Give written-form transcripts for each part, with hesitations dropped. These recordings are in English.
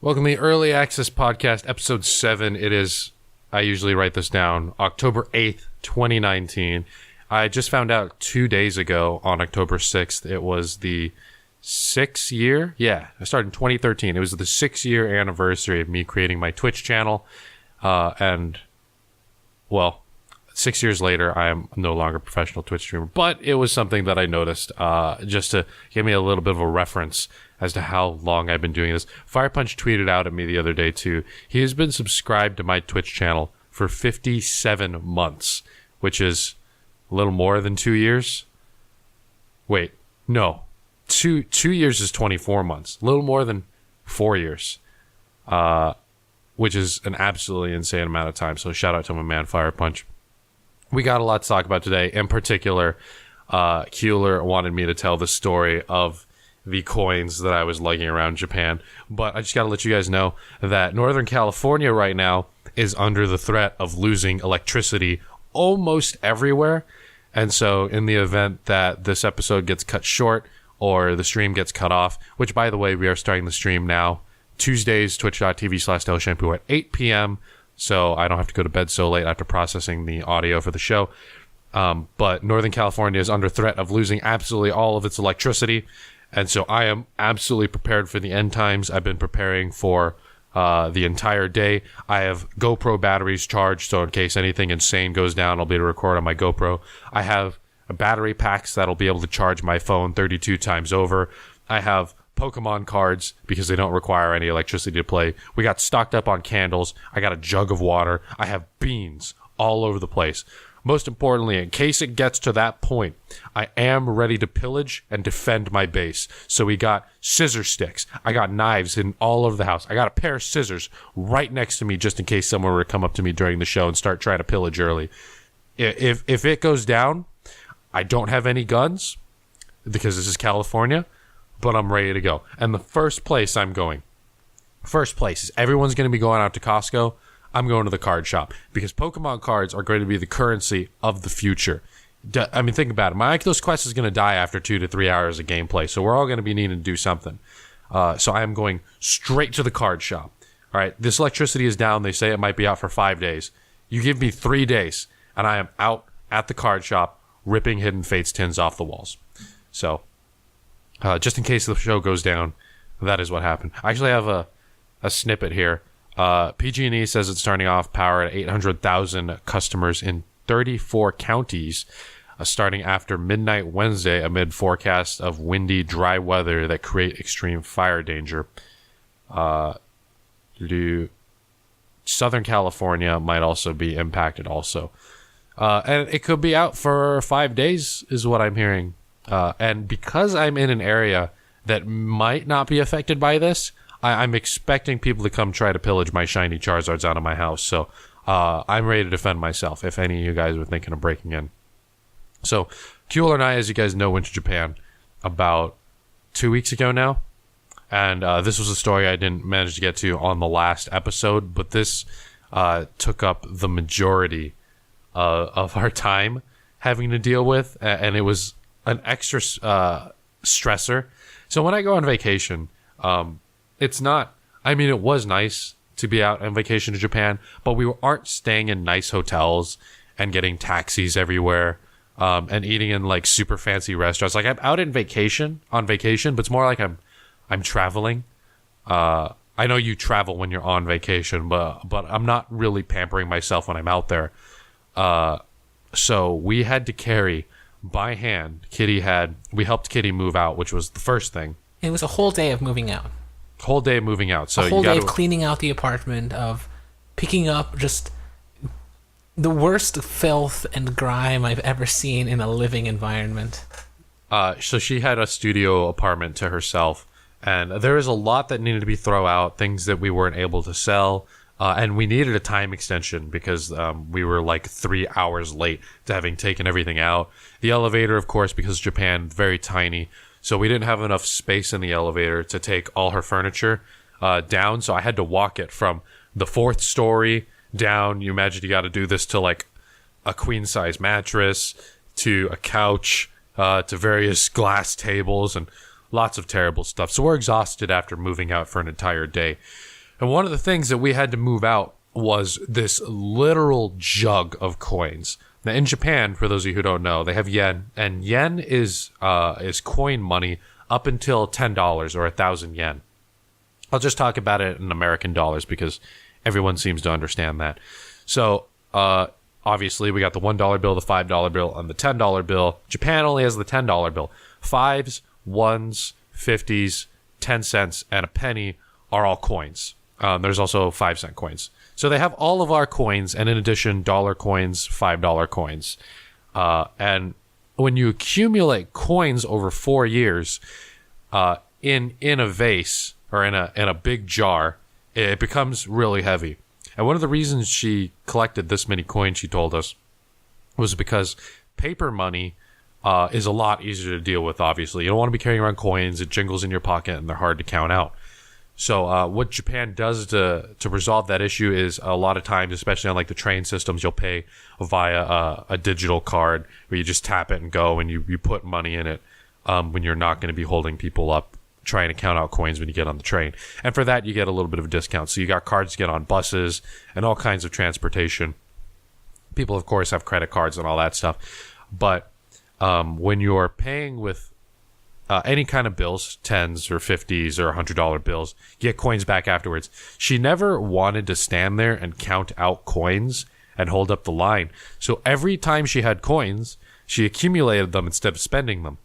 Welcome to the Early Access Podcast, Episode 7. It is, I usually write this down, October 8th, 2019. I just found out 2 days ago on October 6th, it was the 6th year. Yeah, I started in 2013. It was the 6-year anniversary of me creating my Twitch channel. 6 years later, I am no longer a professional Twitch streamer, but it was something that I noticed just to give me a little bit of a reference as to how long I've been doing this. Fire Punch tweeted out at me the other day, too. He has been subscribed to my Twitch channel for 57 months, which is a little more than 2 years. Wait, no. Two years is 24 months. A little more than 4 years, which is an absolutely insane amount of time. So shout out to my man, Fire Punch. We got a lot to talk about today. In particular, Kueller wanted me to tell the story of the coins that I was lugging around Japan. But I just got to let you guys know that Northern California right now is under the threat of losing electricity almost everywhere. And so in the event that this episode gets cut short or the stream gets cut off, which, by the way, we are starting the stream now, Tuesdays, twitch.tv/StealthShampoo at 8 p.m., so I don't have to go to bed so late after processing the audio for the show. But Northern California is under threat of losing absolutely all of its electricity. And so I am absolutely prepared for the end times. I've been preparing for the entire day. I have GoPro batteries charged, so in case anything insane goes down, I'll be able to record on my GoPro. I have battery packs that'll be able to charge my phone 32 times over. I have Pokemon cards because they don't require any electricity to play. We got stocked up on candles. I got a jug of water. I have beans all over the place. Most importantly, in case it gets to that point, I am ready to pillage and defend my base. So we got scissor sticks. I got knives in all over the house. I got a pair of scissors right next to me just in case someone were to come up to me during the show and start trying to pillage early. If it goes down, I don't have any guns because this is California, but I'm ready to go. And the first place is everyone's going to be going out to Costco. I'm going to the card shop because Pokemon cards are going to be the currency of the future. I mean, think about it. My Oculus Quest is going to die after 2 to 3 hours of gameplay, so we're all going to be needing to do something. So I am going straight to the card shop. All right, this electricity is down. They say it might be out for 5 days. You give me 3 days, and I am out at the card shop ripping Hidden Fates tins off the walls. So just in case the show goes down, that is what happened. I actually have a snippet here. PG&E says it's turning off power at 800,000 customers in 34 counties starting after midnight Wednesday amid forecasts of windy, dry weather that create extreme fire danger. Southern California might also be impacted also. And it could be out for 5 days is what I'm hearing. And because I'm in an area that might not be affected by this, I'm expecting people to come try to pillage my shiny Charizards out of my house. So I'm ready to defend myself if any of you guys were thinking of breaking in. So Kueller and I, as you guys know, went to Japan about 2 weeks ago now. And this was a story I didn't manage to get to on the last episode. But this took up the majority of our time having to deal with. And it was an extra stressor. So when I go on vacation, it's not, I mean, it was nice to be out on vacation to Japan, but we aren't staying in nice hotels and getting taxis everywhere and eating in like super fancy restaurants. Like I'm out on vacation, but it's more like I'm traveling. I know you travel when you're on vacation, but I'm not really pampering myself when I'm out there. So we had to carry by hand. We helped Kitty move out, which was the first thing. It was a whole day of moving out. So a whole day of cleaning out the apartment, of picking up just the worst filth and grime I've ever seen in a living environment. So she had a studio apartment to herself, and there was a lot that needed to be thrown out, things that we weren't able to sell, and we needed a time extension because we were like 3 hours late to having taken everything out. The elevator, of course, because Japan, very tiny, so we didn't have enough space in the elevator to take all her furniture down. So I had to walk it from the 4th story down. You imagine you got to do this to like a queen size mattress, to a couch, to various glass tables and lots of terrible stuff. So we're exhausted after moving out for an entire day. And one of the things that we had to move out was this literal jug of coins. Now, in Japan, for those of you who don't know, they have yen, and yen is coin money up until $10 or 1,000 yen. I'll just talk about it in American dollars because everyone seems to understand that. So, obviously, we got the $1 bill, the $5 bill, and the $10 bill. Japan only has the $10 bill. Fives, ones, 50s, 10 cents, and a penny are all coins. There's also 5-cent coins. So they have all of our coins, and in addition, dollar coins, $5 coins. And when you accumulate coins over 4 years in a vase or in a big jar, it becomes really heavy. And one of the reasons she collected this many coins, she told us, was because paper money is a lot easier to deal with, obviously. You don't want to be carrying around coins. It jingles in your pocket, and they're hard to count out. So what Japan does to resolve that issue is a lot of times, especially on like the train systems, you'll pay via a digital card where you just tap it and go, and you put money in it when you're not going to be holding people up trying to count out coins when you get on the train. And for that, you get a little bit of a discount. So you got cards to get on buses and all kinds of transportation. People, of course, have credit cards and all that stuff. But when you're paying with any kind of bills, 10s or 50s or $100 bills, get coins back afterwards. She never wanted to stand there and count out coins and hold up the line. So every time she had coins, she accumulated them instead of spending them.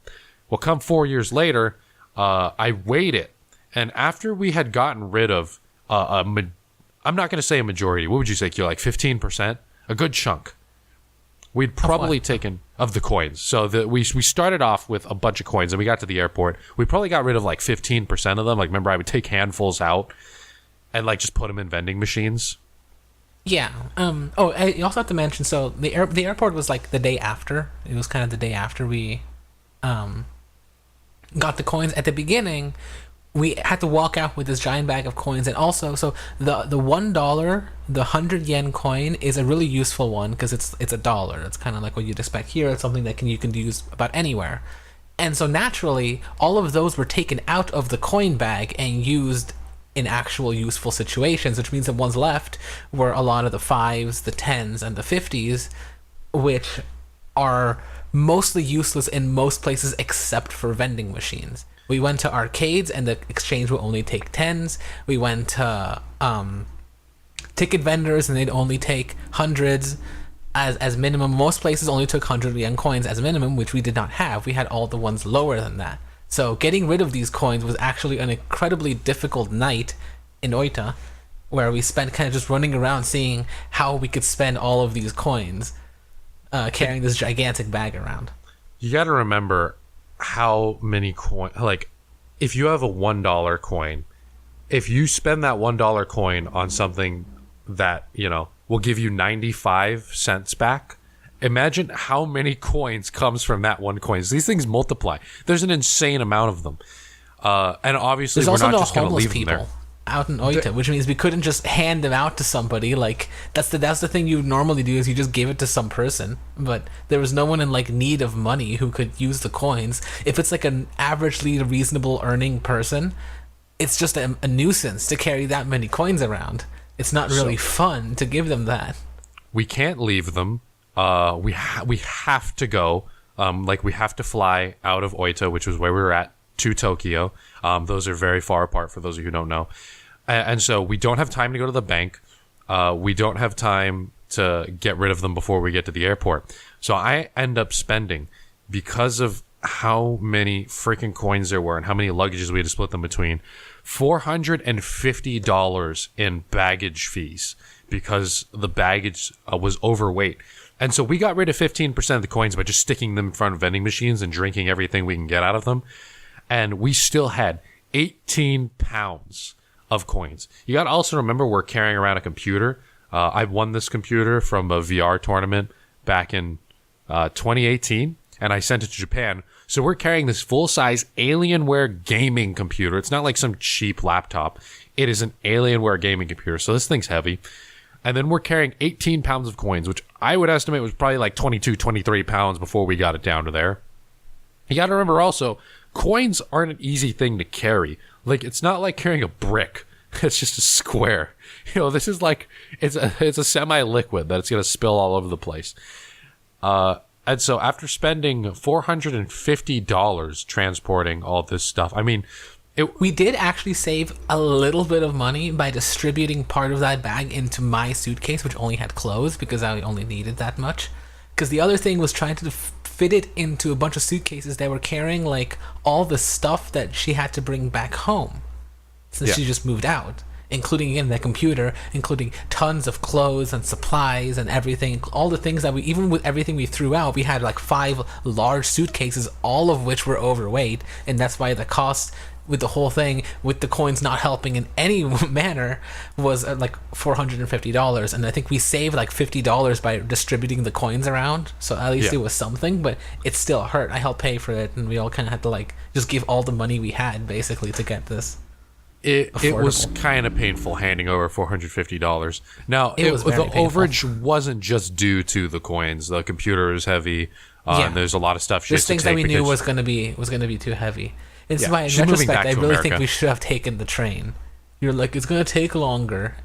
Well, come 4 years later, I weighed it. And after we had gotten rid of, I'm not going to say a majority. What would you say, Kyo? Like 15%? A good chunk. We'd probably taken of the coins. So we started off with a bunch of coins, and we got to the airport. We probably got rid of like 15% of them. Like, remember, I would take handfuls out and like just put them in vending machines. Yeah. You also have to mention. So the airport was like the day after. It was kind of the day after we got the coins. At the beginning, we had to walk out with this giant bag of coins, and also, so the $1, the 100 yen coin is a really useful one because it's $1. It's kind of like what you'd expect here. It's something that you can use about anywhere, and so naturally, all of those were taken out of the coin bag and used in actual useful situations, which means the ones left were a lot of the 5s, the 10s, and the 50s, which are mostly useless in most places except for vending machines. We went to arcades, and the exchange will only take 10s. We went to ticket vendors, and they'd only take hundreds as minimum. Most places only took 100 yen coins as minimum, which we did not have. We had all the ones lower than that. So getting rid of these coins was actually an incredibly difficult night in Oita, where we spent kind of just running around seeing how we could spend all of these coins, carrying this gigantic bag around. You got to remember how many coins, like if you have a $1 coin, if you spend that $1 coin on something that, will give you 95 cents back, imagine how many coins comes from that one coin. These things multiply. There's an insane amount of them. And obviously, we're not just going to leave them there. Out in Oita, which means we couldn't just hand them out to somebody. Like that's the thing you normally do, is you just give it to some person. But there was no one in like need of money who could use the coins. If it's like an averagely reasonable earning person, it's just a nuisance to carry that many coins around. It's not really fun to give them that. We can't leave them. We have to go. We have to fly out of Oita, which was where we were at, to Tokyo. Those are very far apart for those of you who don't know. And so we don't have time to go to the bank. We don't have time to get rid of them before we get to the airport. So I end up spending, because of how many freaking coins there were and how many luggages we had to split them between, $450 in baggage fees because the baggage was overweight. And so we got rid of 15% of the coins by just sticking them in front of vending machines and drinking everything we can get out of them. And we still had 18 pounds of coins. You got to also remember, we're carrying around a computer. I won this computer from a VR tournament back in 2018, and I sent it to Japan. So we're carrying this full-size Alienware gaming computer. It's not like some cheap laptop. It is an Alienware gaming computer. So this thing's heavy. And then we're carrying 18 pounds of coins, which I would estimate was probably like 22, 23 pounds before we got it down to there. You got to remember also, coins aren't an easy thing to carry. Like, it's not like carrying a brick. It's just a square. This is like it's a semi-liquid that it's gonna spill all over the place. And so after spending $450 transporting all this stuff, I mean, we did actually save a little bit of money by distributing part of that bag into my suitcase, which only had clothes because I only needed that much. Because the other thing was trying to fit it into a bunch of suitcases that were carrying like all the stuff that she had to bring back home since she just moved out, including again the computer, including tons of clothes and supplies and everything, all the things that even with everything we threw out, we had like 5 large suitcases, all of which were overweight, and that's why the cost with the whole thing, with the coins not helping in any manner, was like $450. And I think we saved like $50 by distributing the coins around, so at least it was something, but it still hurt. I helped pay for it, and we all kind of had to like just give all the money we had basically to get this. It was kind of painful handing over $450. Now, the painful. overage wasn't just due to the coins. The computer is heavy, and there's a lot of stuff she has to take. There's things that we knew was going to be too heavy. It's why, in retrospect, I really think we should have taken the train. You're like, it's going to take longer,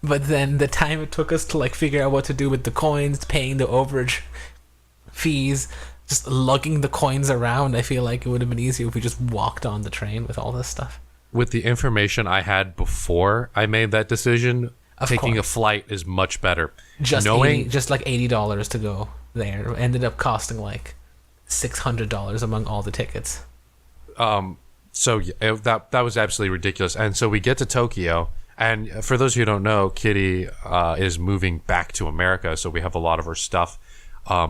but then the time it took us to like figure out what to do with the coins, paying the overage fees, just lugging the coins around, I feel like it would have been easier if we just walked on the train with all this stuff. With the information I had before I made that decision, taking a flight is much better. Just like $80 to go there. It ended up costing like $600 among all the tickets. So that was absolutely ridiculous. And so we get to Tokyo, and for those who don't know, Kitty is moving back to America, so we have a lot of her stuff,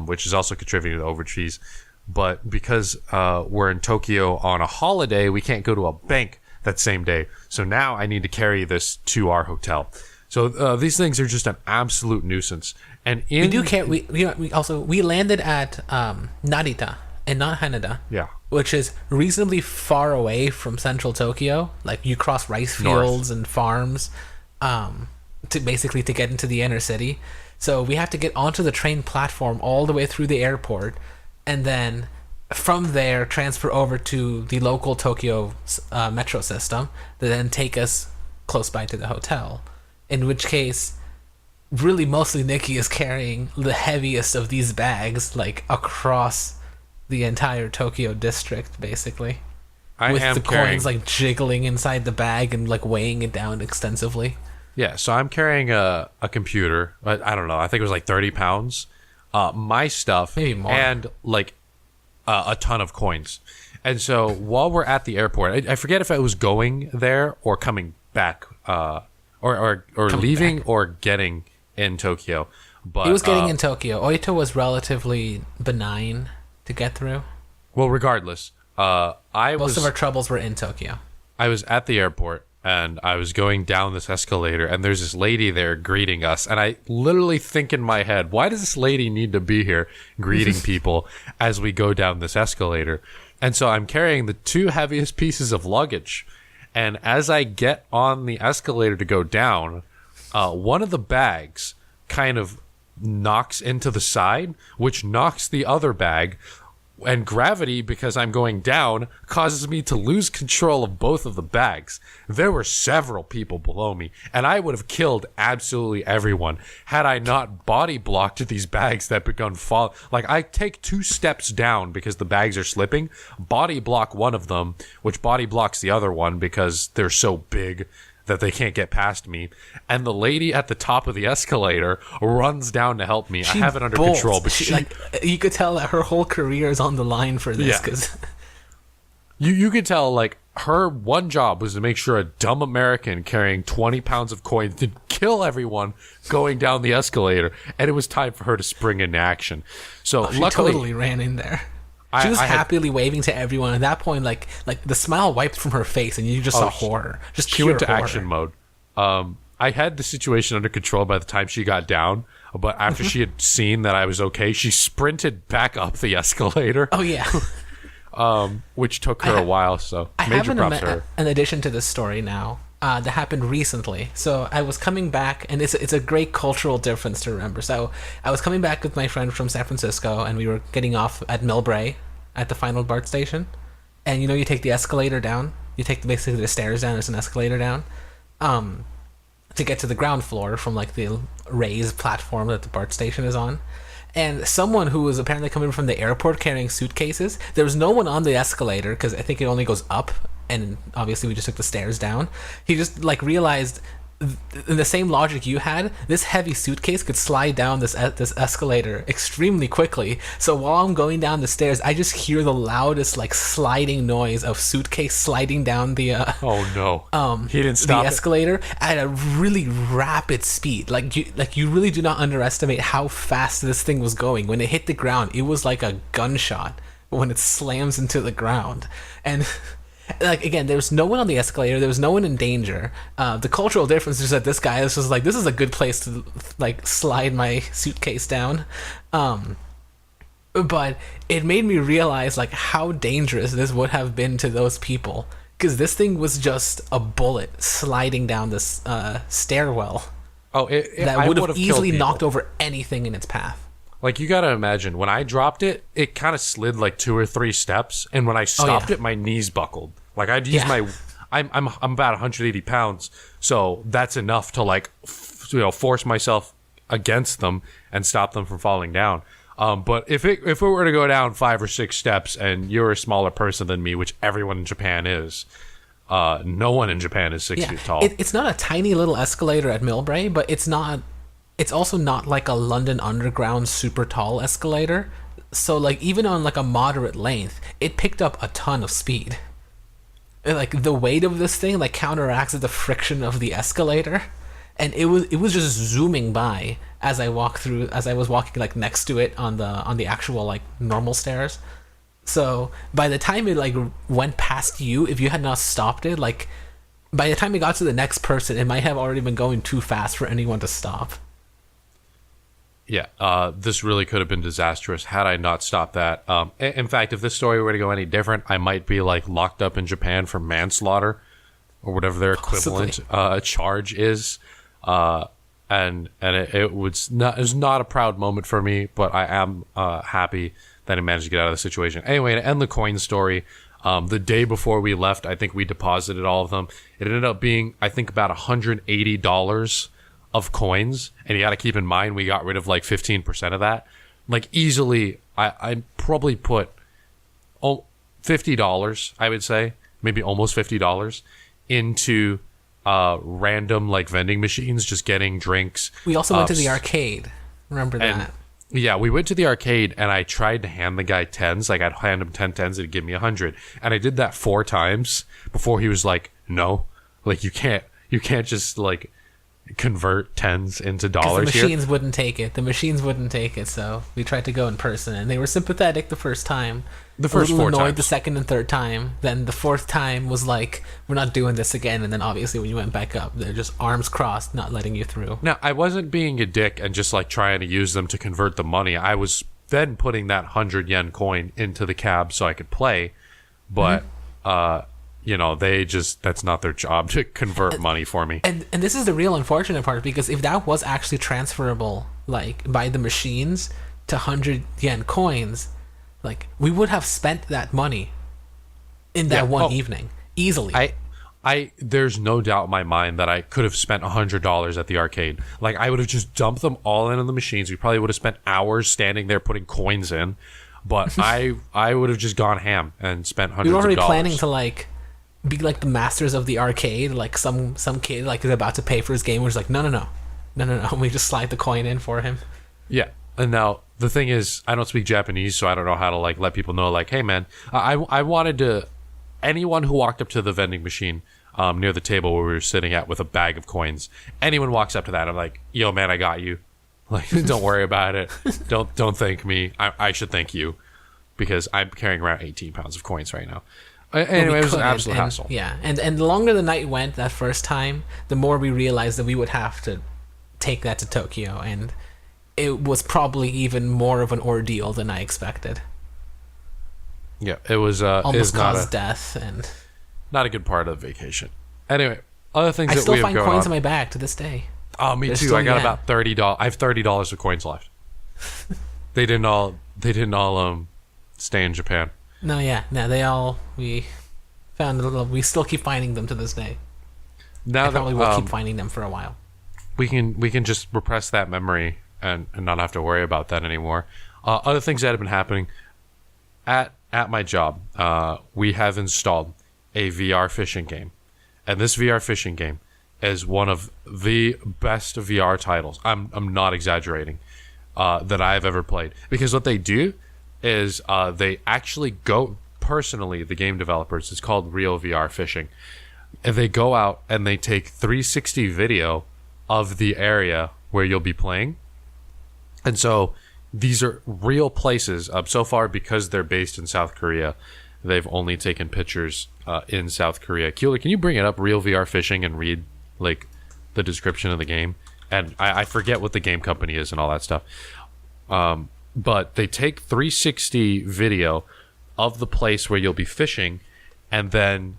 which is also contributing to the overage fees. But because we're in Tokyo on a holiday, we can't go to a bank that same day. So now I need to carry this to our hotel. So these things are just an absolute nuisance. And we do care. We landed at Narita and not Haneda. Yeah. Which is reasonably far away from central Tokyo. Like you cross rice fields and farms to get into the inner city. So we have to get onto the train platform all the way through the airport, and then from there transfer over to the local Tokyo metro system that then take us close by to the hotel. In which case, really mostly Nicky is carrying the heaviest of these bags, like across the entire Tokyo district, basically. With the coins like jiggling inside the bag and like weighing it down extensively. Yeah, so I'm carrying a computer. I don't know. I think it was like 30 pounds. My stuff. Maybe more. And like a ton of coins. And so while we're at the airport, I forget if I was going there or coming back, or leaving back, or getting in Tokyo. But it was getting in Tokyo. Oito was relatively benign to get through. Well, regardless, most of our troubles were in Tokyo. I was at the airport, and I was going down this escalator, and there's this lady there greeting us, and I literally think in my head, why does this lady need to be here greeting people as we go down this escalator? And so I'm carrying the 2 heaviest pieces of luggage, and as I get on the escalator to go down, one of the bags kind of knocks into the side, which knocks the other bag, and gravity, because I'm going down, causes me to lose control of both of the bags. There were several people below me, and I would have killed absolutely everyone had I not body blocked these bags that begun fall. Like, I take 2 steps down because the bags are slipping, body block one of them, which body blocks the other one because they're so big that they can't get past me, and the lady at the top of the escalator runs down to help me. I have it under control, but she like, you could tell that her whole career is on the line for this, because you could tell like her one job was to make sure a dumb American carrying 20 pounds of coins didn't kill everyone going down the escalator, and it was time for her to spring into action. So she luckily, totally ran in there. She was happily waving to everyone. At that point, like the smile wiped from her face, and you just saw horror. Just she went to action mode. I had the situation under control by the time she got down, but after she had seen that I was okay, she sprinted back up the escalator. Oh yeah, which took her a while. So major props to her. An addition to this story now that happened recently. So I was coming back, and it's a great cultural difference to remember. So I was coming back with my friend from San Francisco, and we were getting off at Millbrae at the final BART station. And you take the escalator down You take basically the stairs down. There's an escalator down, to get to the ground floor from like the raised platform that the BART station is on. And someone who was apparently coming from the airport carrying suitcases, there was no one on the escalator because I think it only goes up, and obviously we just took the stairs down. He just like realized, in the same logic you had, this heavy suitcase could slide down this escalator extremely quickly. So while I'm going down the stairs, I just hear the loudest like sliding noise of suitcase sliding down the oh no, he didn't stop the escalator at a really rapid speed. Like you really do not underestimate how fast this thing was going. When it hit the ground, it was like a gunshot when it slams into the ground. And like, again, there was no one on the escalator. There was no one in danger. The cultural difference is that this guy is just like, this is a good place to like slide my suitcase down. But it made me realize like how dangerous this would have been to those people, because this thing was just a bullet sliding down this stairwell. Oh, that would have easily knocked over anything in its path. Like, you gotta imagine, when I dropped it, it kind of slid like 2 or 3 steps, and when I stopped it, my knees buckled. Like, I'd use my... I'm about 180 pounds, so that's enough to, like, force myself against them and stop them from falling down. But if it were to go down 5 or 6 steps, and you're a smaller person than me, which everyone in Japan is, no one in Japan is 6 feet tall. It's not a tiny little escalator at Millbrae, but it's not... It's also not like a London Underground super tall escalator. So like even on like a moderate length, it picked up a ton of speed. Like the weight of this thing like counteracts the friction of the escalator, and it was just zooming by as I was walking like next to it on the actual like normal stairs. So by the time it like went past you, if you had not stopped it, like by the time it got to the next person, it might have already been going too fast for anyone to stop. Yeah, this really could have been disastrous had I not stopped that. In fact, if this story were to go any different, I might be like locked up in Japan for manslaughter or whatever their equivalent charge is. And it was not a proud moment for me, but I am happy that I managed to get out of the situation. Anyway, to end the coin story, the day before we left, I think we deposited all of them. It ended up being, I think, about $180 of coins, and you got to keep in mind we got rid of like 15% of that. Like easily, I probably put $50, I would say, maybe almost $50 into random like vending machines, just getting drinks. We also went to the arcade. Remember that? Yeah, we went to the arcade, and I tried to hand the guy tens. Like, I'd hand him 10 tens, and he'd give me 100. And I did that 4 times before he was like, no, like you can't just like convert tens into dollars. The machines wouldn't take it. The machines wouldn't take it. So we tried to go in person, and they were sympathetic the first time. The first 4 times. The second and third time. Then the fourth time was like, we're not doing this again. And then obviously when you went back up, they're just arms crossed, not letting you through. Now, I wasn't being a dick and just like trying to use them to convert the money. I was then putting that 100 yen coin into the cab so I could play. But that's not their job to convert money for me. And this is the real unfortunate part, because if that was actually transferable, like by the machines to 100 yen coins, like we would have spent that money in that evening easily. There's no doubt in my mind that I could have spent $100 at the arcade. Like, I would have just dumped them all into the machines. We probably would have spent hours standing there putting coins in, but I would have just gone ham and spent hundreds of dollars. We were already planning to like be like the masters of the arcade, like some kid like is about to pay for his game. We're just like, no. We just slide the coin in for him. Yeah, and now the thing is, I don't speak Japanese, so I don't know how to like let people know. Like, hey man, I wanted to. Anyone who walked up to the vending machine near the table where we were sitting at with a bag of coins, anyone walks up to that, I'm like, yo man, I got you. Like, don't worry about it. Don't thank me. I should thank you, because I'm carrying around 18 pounds of coins right now. Anyway, it was an absolute hassle. Yeah, and the longer the night went that first time, the more we realized that we would have to take that to Tokyo, and it was probably even more of an ordeal than I expected. Yeah, it was almost caused death, and not a good part of the vacation. Anyway, other things I that still we have find going coins on. in my bag to this day. Oh, me too. I got about $30. I have $30 of coins left. They didn't all stay in Japan. No, they all we We still keep finding them to this day. Now I probably that will keep finding them for a while. we can just repress that memory and not have to worry about that anymore. Other things that have been happening at my job, we have installed a VR fishing game, and this VR fishing game is one of the best VR titles. I'm not exaggerating, that I've ever played, because what they do is they actually go personally. The game developers, it's called Real VR Fishing, and they go out and they take 360 video of the area where you'll be playing. And so these are real places. So far, because they're based in South Korea, they've only taken pictures in South Korea. Kueller, can you bring it up, Real VR Fishing, and read like the description of the game? And I forget what the game company is and all that stuff. But they take 360 video of the place where you'll be fishing, and then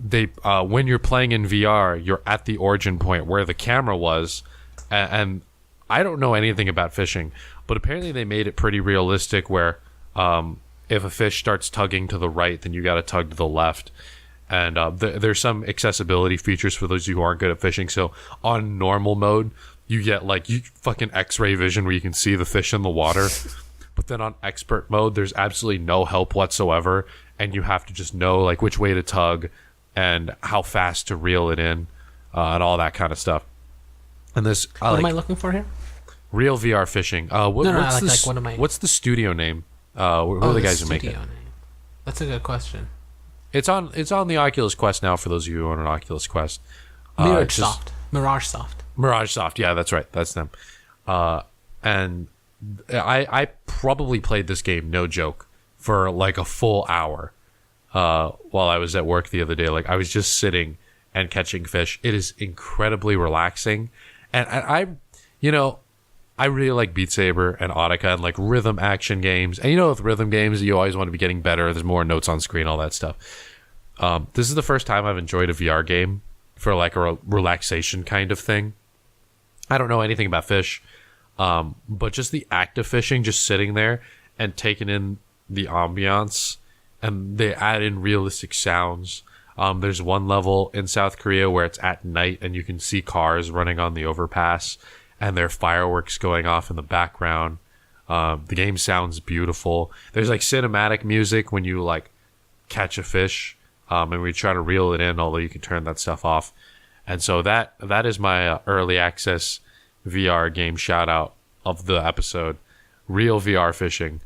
they when you're playing in VR, you're at the origin point where the camera was, and I don't know anything about fishing, but apparently they made it pretty realistic where if a fish starts tugging to the right, then you got to tug to the left. And there's some accessibility features for those who aren't good at fishing. So on normal mode, you get like fucking X-ray vision where you can see the fish in the water. But then on expert mode, there's absolutely no help whatsoever, and you have to just know like which way to tug and how fast to reel it in, and all that kind of stuff. And this, What am I looking for here? Real VR Fishing. What's the studio name? Who are the guys who make it? Name. That's a good question. It's on the Oculus Quest now. For those of you who own an Oculus Quest, Mirage Soft. Mirage Soft. Yeah, that's right. That's them. And I probably played this game, no joke, for like a full hour while I was at work the other day. Like I was just sitting and catching fish. It is incredibly relaxing, and I really like Beat Saber and Audica and like rhythm action games. And with rhythm games, you always want to be getting better. There's more notes on screen, all that stuff. This is the first time I've enjoyed a VR game for like a relaxation kind of thing. I don't know anything about fish, but just the act of fishing, just sitting there and taking in the ambiance, and they add in realistic sounds. There's one level in South Korea where it's at night and you can see cars running on the overpass, and there are fireworks going off in the background. The game sounds beautiful. There's like cinematic music when you like catch a fish, and we try to reel it in, although you can turn that stuff off. And so that is my early access VR game shout out of the episode. Real VR Fishing.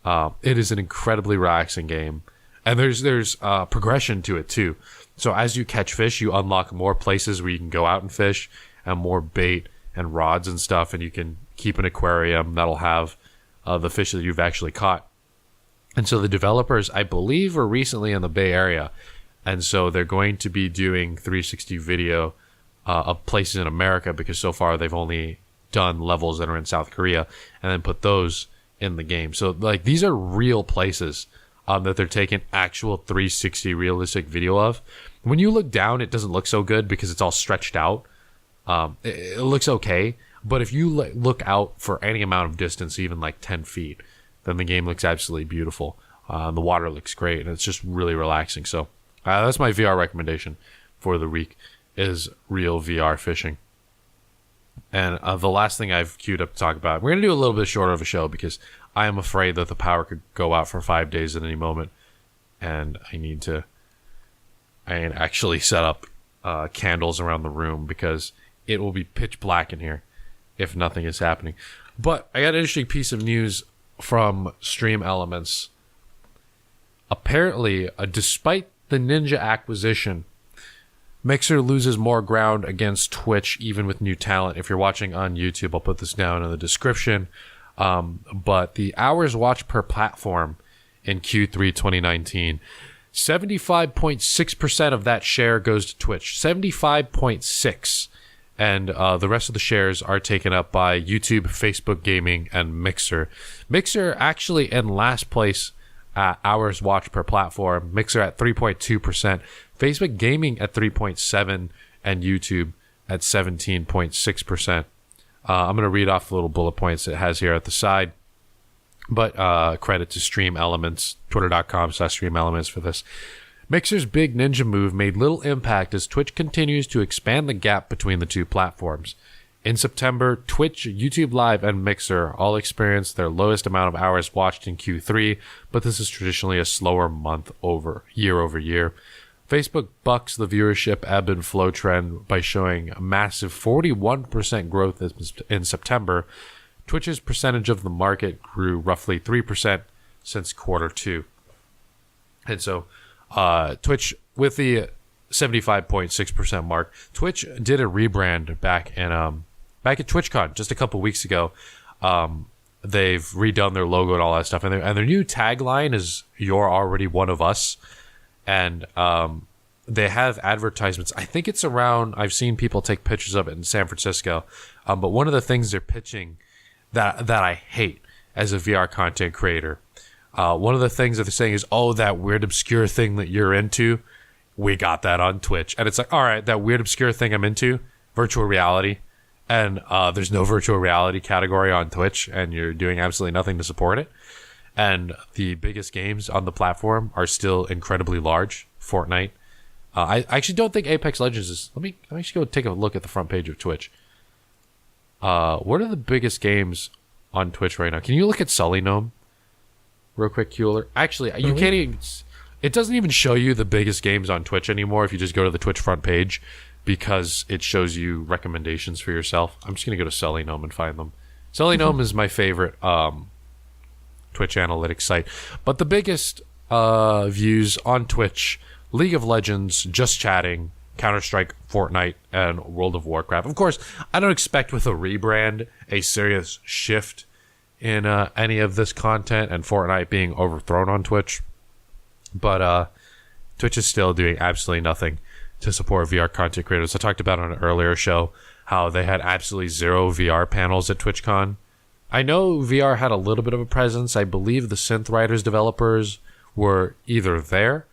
It is an incredibly relaxing game, and there's progression to it too. So as you catch fish, you unlock more places where you can go out and fish, and more bait and rods and stuff, and you can keep an aquarium that'll have the fish that you've actually caught. And so the developers, I believe, were recently in the Bay Area, and so they're going to be doing 360 video of places in America, because so far they've only done levels that are in South Korea and then put those in the game. So like these are real places that they're taking actual 360 realistic video of. When you look down, it doesn't look so good because it's all stretched out. It looks okay, but if you look out for any amount of distance, even like 10 feet, then the game looks absolutely beautiful. The water looks great, and it's just really relaxing. So that's my VR recommendation for the week, is Real VR Fishing. And the last thing I've queued up to talk about, we're going to do a little bit shorter of a show because I am afraid that the power could go out for 5 days at any moment, and I actually set up candles around the room because it will be pitch black in here if nothing is happening. But I got an interesting piece of news from Stream Elements. Apparently, despite the Ninja acquisition, Mixer loses more ground against Twitch, even with new talent. If you're watching on YouTube, I'll put this down in the description. But the hours watched per platform in Q3 2019, 75.6% of that share goes to Twitch. 75.6%. And the rest of the shares are taken up by YouTube, Facebook Gaming, and Mixer. Mixer actually in last place at hours watched per platform. Mixer at 3.2%. Facebook Gaming at 3.7%. And YouTube at 17.6%. I'm going to read off the little bullet points it has here at the side. But credit to Stream Elements, twitter.com/Stream Elements for this. Mixer's big ninja move made little impact as Twitch continues to expand the gap between the two platforms. In September, Twitch, YouTube Live, and Mixer all experienced their lowest amount of hours watched in Q3, but this is traditionally a slower month year over year. Facebook bucks the viewership ebb and flow trend by showing a massive 41% growth in September. Twitch's percentage of the market grew roughly 3% since quarter two. And so Twitch, with the 75.6% mark, Twitch did a rebrand back at TwitchCon just a couple weeks ago. They've redone their logo and all that stuff, and their new tagline is "You're already one of us." And they have advertisements. I think it's around. I've seen people take pictures of it in San Francisco. But one of the things they're pitching that I hate as a VR content creator, one of the things that they're saying is, "Oh, that weird obscure thing that you're into, we got that on Twitch." And it's like, all right, that weird obscure thing I'm into, virtual reality, and there's no virtual reality category on Twitch, and you're doing absolutely nothing to support it. And the biggest games on the platform are still incredibly large. Fortnite. I actually don't think Apex Legends is. Let me actually go take a look at the front page of Twitch. What are the biggest games on Twitch right now? Can you look at Sully Gnome real quick, Kueller? Actually, you can't even. It doesn't even show you the biggest games on Twitch anymore if you just go to the Twitch front page, because it shows you recommendations for yourself. I'm just gonna go to Sully Gnome and find them. Sully Gnome is my favorite Twitch analytics site. But the biggest views on Twitch: League of Legends, Just Chatting, Counter-Strike, Fortnite, and World of Warcraft. Of course, I don't expect with a rebrand a serious shift in any of this content and Fortnite being overthrown on Twitch. But Twitch is still doing absolutely nothing to support VR content creators. I talked about on an earlier show how they had absolutely zero VR panels at TwitchCon. I know VR had a little bit of a presence. I believe the Synth Riders developers were either there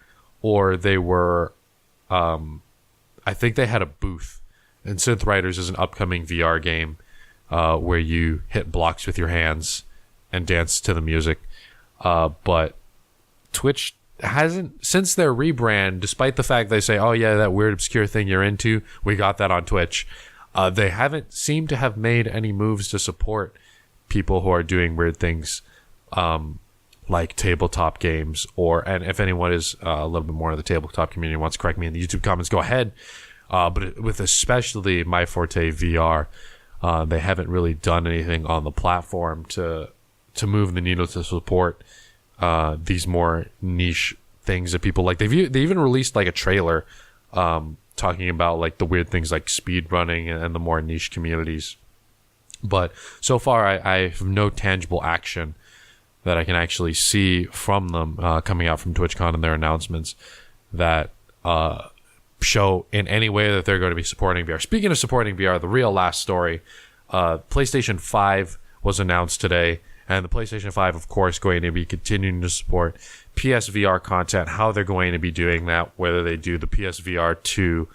or they were, I think they had a booth. And Synth Riders is an upcoming VR game where you hit blocks with your hands and dance to the music. But Twitch hasn't, since their rebrand, despite the fact they say, oh yeah, that weird obscure thing you're into, we got that on Twitch. They haven't seemed to have made any moves to support people who are doing weird things like tabletop games, and if anyone is a little bit more in the tabletop community wants to correct me in the YouTube comments, go ahead. But with especially My Forte VR, they haven't really done anything on the platform to move the needle to support these more niche things that people like. They even released like a trailer talking about like the weird things like speed running and the more niche communities. But so far, I have no tangible action that I can actually see from them coming out from TwitchCon and their announcements that show in any way that they're going to be supporting VR. Speaking of supporting VR, the real last story, PlayStation 5 was announced today, and the PlayStation 5, of course, going to be continuing to support PSVR content. How they're going to be doing that, whether they do the PSVR 2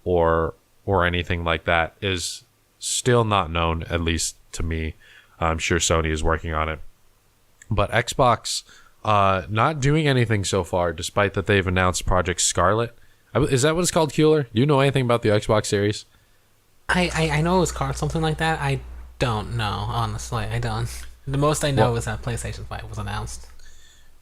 or anything like that, is still not known, at least to me. I'm sure Sony is working on it. But Xbox not doing anything so far, despite that they've announced Project Scarlet. Is that what it's called, Kueller? Do you know anything about the Xbox series? I know it's called something like that. I don't know, honestly. I don't. The most I know is that PlayStation 5 was announced.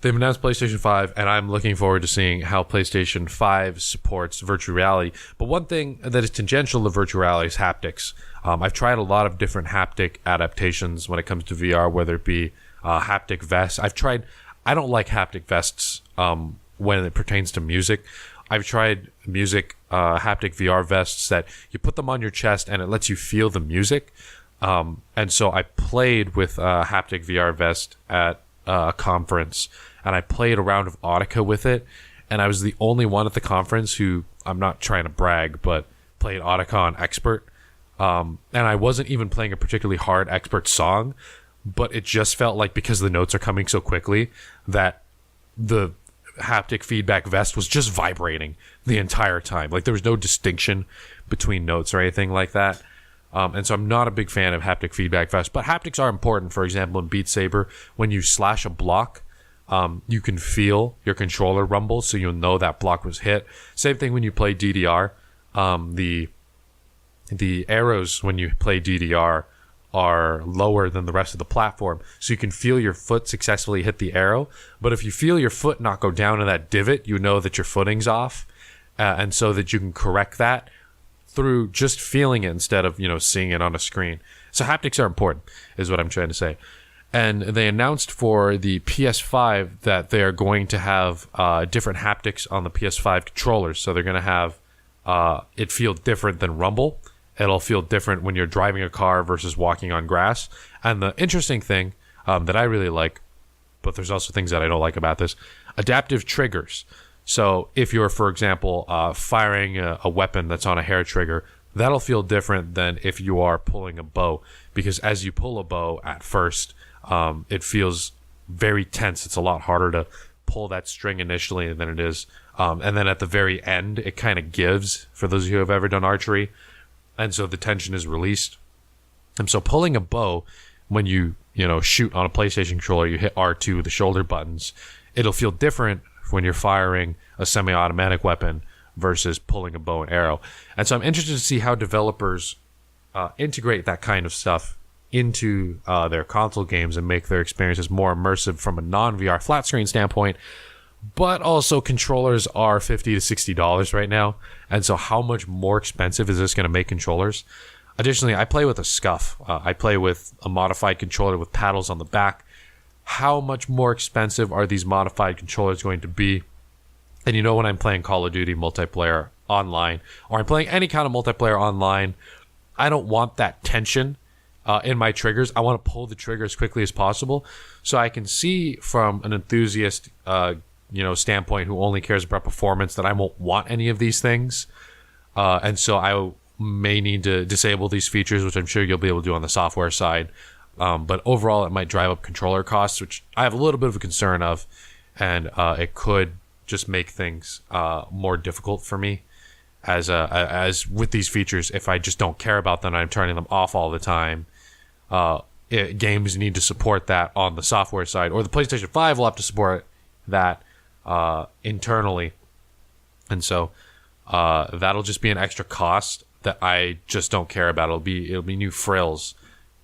They've announced PlayStation 5, and I'm looking forward to seeing how PlayStation 5 supports virtual reality. But one thing that is tangential to virtual reality is haptics. I've tried a lot of different haptic adaptations when it comes to VR, whether it be haptic vests. I don't like haptic vests when it pertains to music. I've tried music haptic VR vests that you put them on your chest and it lets you feel the music. And so I played with a haptic VR vest at a conference, and I played a round of Audica with it, and I was the only one at the conference who, I'm not trying to brag, but played Audica on Expert. And I wasn't even playing a particularly hard Expert song, but it just felt like, because the notes are coming so quickly, that the haptic feedback vest was just vibrating the entire time. Like, there was no distinction between notes or anything like that. And so I'm not a big fan of haptic feedback vests, but haptics are important. For example, in Beat Saber, when you slash a block, you can feel your controller rumble, so you'll know that block was hit. Same thing when you play DDR. The arrows when you play DDR are lower than the rest of the platform, so you can feel your foot successfully hit the arrow. But if you feel your foot not go down in that divot, you know that your footing's off, and so that you can correct that through just feeling it instead of seeing it on a screen. So haptics are important, is what I'm trying to say. And they announced for the PS5 that they are going to have different haptics on the PS5 controllers. So they're going to have it feel different than Rumble. It'll feel different when you're driving a car versus walking on grass. And the interesting thing that I really like, but there's also things that I don't like about this, adaptive triggers. So if you're, for example, firing a weapon that's on a hair trigger, that'll feel different than if you are pulling a bow. Because as you pull a bow at first, it feels very tense. It's a lot harder to pull that string initially than it is. And then at the very end, it kind of gives, for those of you who have ever done archery. And so the tension is released. And so pulling a bow, when you shoot on a PlayStation controller, you hit R2, the shoulder buttons, it'll feel different when you're firing a semi-automatic weapon versus pulling a bow and arrow. And so I'm interested to see how developers integrate that kind of stuff into their console games and make their experiences more immersive from a non-VR flat screen standpoint. But also, controllers are $50 to $60 right now. And so how much more expensive is this going to make controllers? Additionally, I play with a Scuff. I play with a modified controller with paddles on the back. How much more expensive are these modified controllers going to be? And when I'm playing Call of Duty multiplayer online, or I'm playing any kind of multiplayer online, I don't want that tension in my triggers. I want to pull the trigger as quickly as possible. So I can see from an enthusiast standpoint who only cares about performance that I won't want any of these things. And so I may need to disable these features, which I'm sure you'll be able to do on the software side. But overall, it might drive up controller costs, which I have a little bit of a concern of. And it could just make things more difficult for me as with these features. If I just don't care about them, I'm turning them off all the time. Games need to support that on the software side, or the PlayStation 5 will have to support that internally. And so that'll just be an extra cost that I just don't care about. It'll be new frills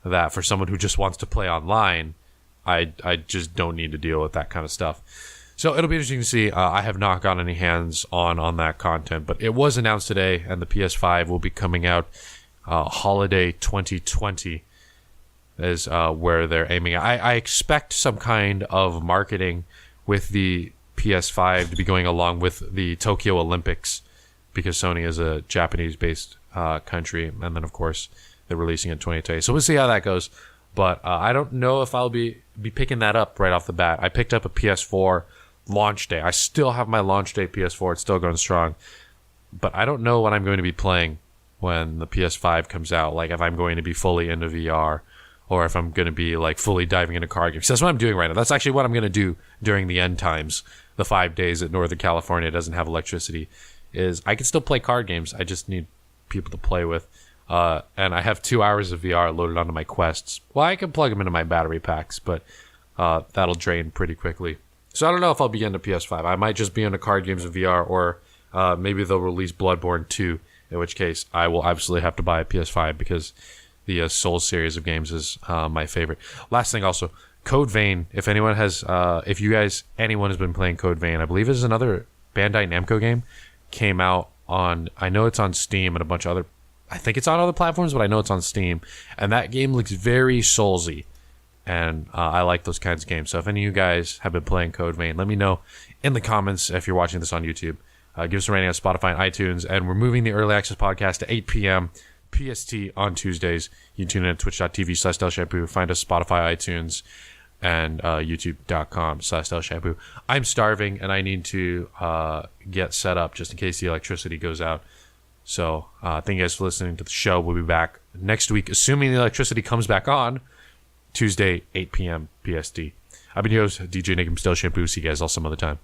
that for someone who just wants to play online, I just don't need to deal with that kind of stuff. So it'll be interesting to see. I have not gotten any hands on that content, but it was announced today, and the PS5 will be coming out holiday 2020 is where they're aiming at. I expect some kind of marketing with the PS5 to be going along with the Tokyo Olympics, because Sony is a Japanese-based country, and then of course they're releasing it in 2020. So we'll see how that goes. But I don't know if I'll be picking that up right off the bat. I picked up a PS4 launch day. I still have my launch day PS4. It's still going strong. But I don't know what I'm going to be playing when the PS5 comes out. Like if I'm going to be fully into VR, or if I'm going to be like fully diving into card games. That's what I'm doing right now. That's actually what I'm going to do during the end times. The 5 days that Northern California doesn't have electricity, is I can still play card games. I just need people to play with. And I have 2 hours of VR loaded onto my Quests. Well, I can plug them into my battery packs, but that'll drain pretty quickly. So I don't know if I'll be into PS5. I might just be into card games in VR, or maybe they'll release Bloodborne 2, in which case I will absolutely have to buy a PS5 because the Souls series of games is my favorite. Last thing also, Code Vein. If anyone has been playing Code Vein, I believe it is another Bandai Namco game, came out on, I know it's on Steam and a bunch of other, I think it's on other platforms, but I know it's on Steam. And that game looks very Soulsy. And I like those kinds of games. So if any of you guys have been playing Code Vein, let me know in the comments if you're watching this on YouTube. Give us a rating on Spotify and iTunes. And we're moving the Early Access podcast to 8 p.m. PST on Tuesdays. You can tune in at twitch.tv/StealthShampoo. Find us Spotify, iTunes, and youtube.com/StealthShampoo. I'm starving, and I need to get set up just in case the electricity goes out. So thank you guys for listening to the show. We'll be back next week, assuming the electricity comes back on, Tuesday, 8 p.m. PST. I've been your host, DJ Nicky from StealthShampoo. See you guys all some other time.